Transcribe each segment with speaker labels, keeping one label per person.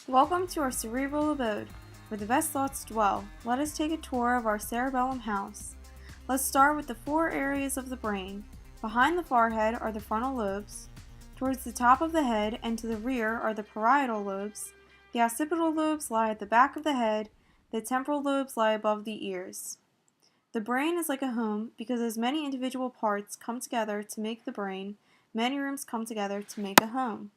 Speaker 1: Welcome to our cerebral abode, where the best thoughts dwell. Let us take a tour of our cerebellum house. Let's start with the 4 areas of the brain. Behind the forehead are the frontal lobes. Towards the top of the head and to the rear are the parietal lobes. The occipital lobes lie at the back of the head. The temporal lobes lie above the ears. The brain is like a home because as many individual parts come together to make the brain, many rooms come together to make a home.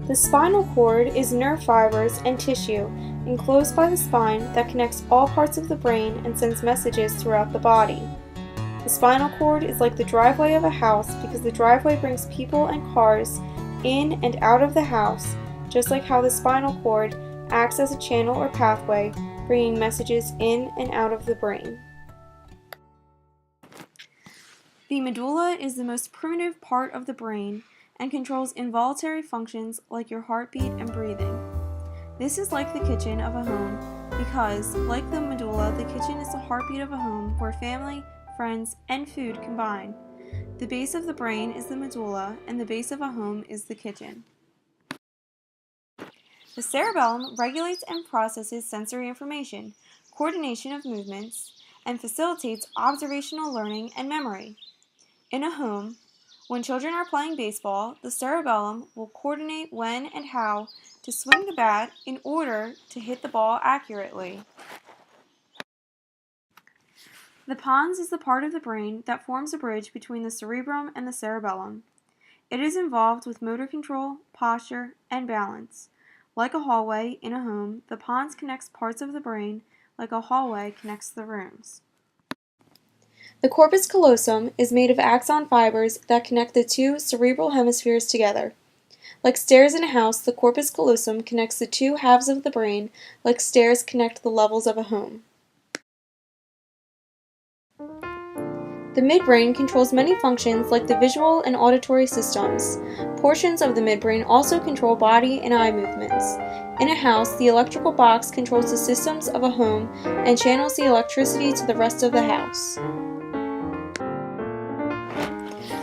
Speaker 1: The spinal cord is nerve fibers and tissue enclosed by the spine that connects all parts of the brain and sends messages throughout the body. The spinal cord is like the driveway of a house because the driveway brings people and cars in and out of the house, just like how the spinal cord acts as a channel or pathway, bringing messages in and out of the brain. The medulla is the most primitive part of the brain and controls involuntary functions like your heartbeat and breathing. This is like the kitchen of a home because, like the medulla, the kitchen is the heartbeat of a home where family, friends, and food combine. The base of the brain is the medulla, and the base of a home is the kitchen. The cerebellum regulates and processes sensory information, coordination of movements, and facilitates observational learning and memory. In a home, when children are playing baseball, the cerebellum will coordinate when and how to swing the bat in order to hit the ball accurately. The pons is the part of the brain that forms a bridge between the cerebrum and the cerebellum. It is involved with motor control, posture, and balance. Like a hallway in a home, the pons connects parts of the brain like a hallway connects the rooms. The corpus callosum is made of axon fibers that connect the 2 cerebral hemispheres together. Like stairs in a house, the corpus callosum connects the 2 halves of the brain like stairs connect the levels of a home. The midbrain controls many functions like the visual and auditory systems. Portions of the midbrain also control body and eye movements. In a house, the electrical box controls the systems of a home and channels the electricity to the rest of the house.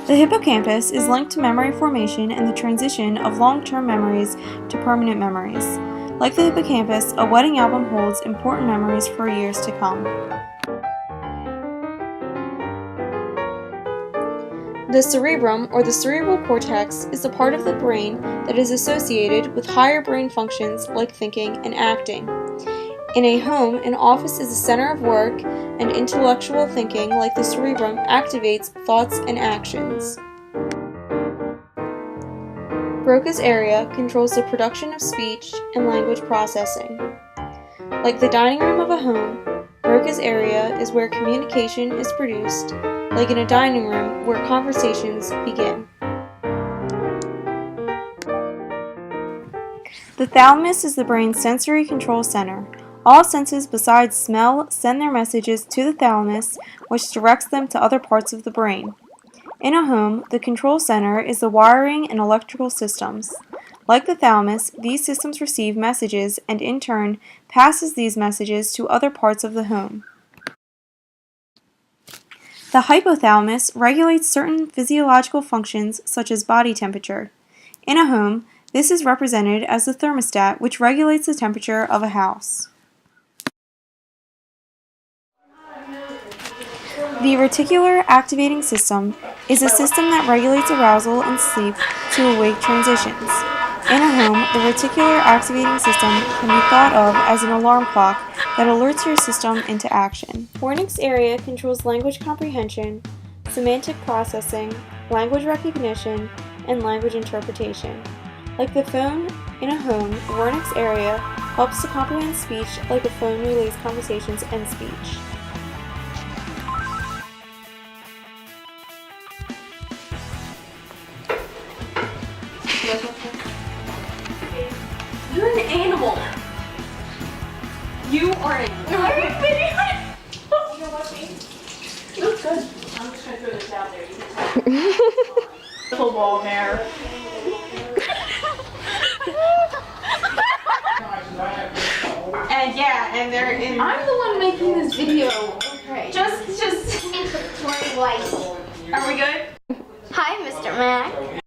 Speaker 1: The hippocampus is linked to memory formation and the transition of long-term memories to permanent memories. Like the hippocampus, a wedding album holds important memories for years to come. The cerebrum, or the cerebral cortex, is the part of the brain that is associated with higher brain functions like thinking and acting. In a home, an office is a center of work, and intellectual thinking, like the cerebrum, activates thoughts and actions. Broca's area controls the production of speech and language processing. Like the dining room of a home, Broca's area is where communication is produced, like in a dining room where conversations begin. The thalamus is the brain's sensory control center. All senses besides smell send their messages to the thalamus, which directs them to other parts of the brain. In a home, the control center is the wiring and electrical systems. Like the thalamus, these systems receive messages and in turn passes these messages to other parts of the home. The hypothalamus regulates certain physiological functions such as body temperature. In a home, this is represented as the thermostat, which regulates the temperature of a house. The reticular activating system is a system that regulates arousal and sleep to awake transitions. In a home, the reticular activating system can be thought of as an alarm clock that alerts your system into action. Wernicke's area controls language comprehension, semantic processing, language recognition, and language interpretation. Like the phone in a home, Wernicke's area helps to comprehend speech like a phone relays conversations and speech.
Speaker 2: You're an animal. You are an animal. Are you videoing? You know what, babe? You look good. I'm just going to throw this out there. You can tell. Little ball mare.
Speaker 1: And yeah, and they're in.
Speaker 2: I'm the one making this video. Okay.
Speaker 1: Just.
Speaker 3: Inventory wise.
Speaker 1: Are we good?
Speaker 3: Hi, Mr. Mac.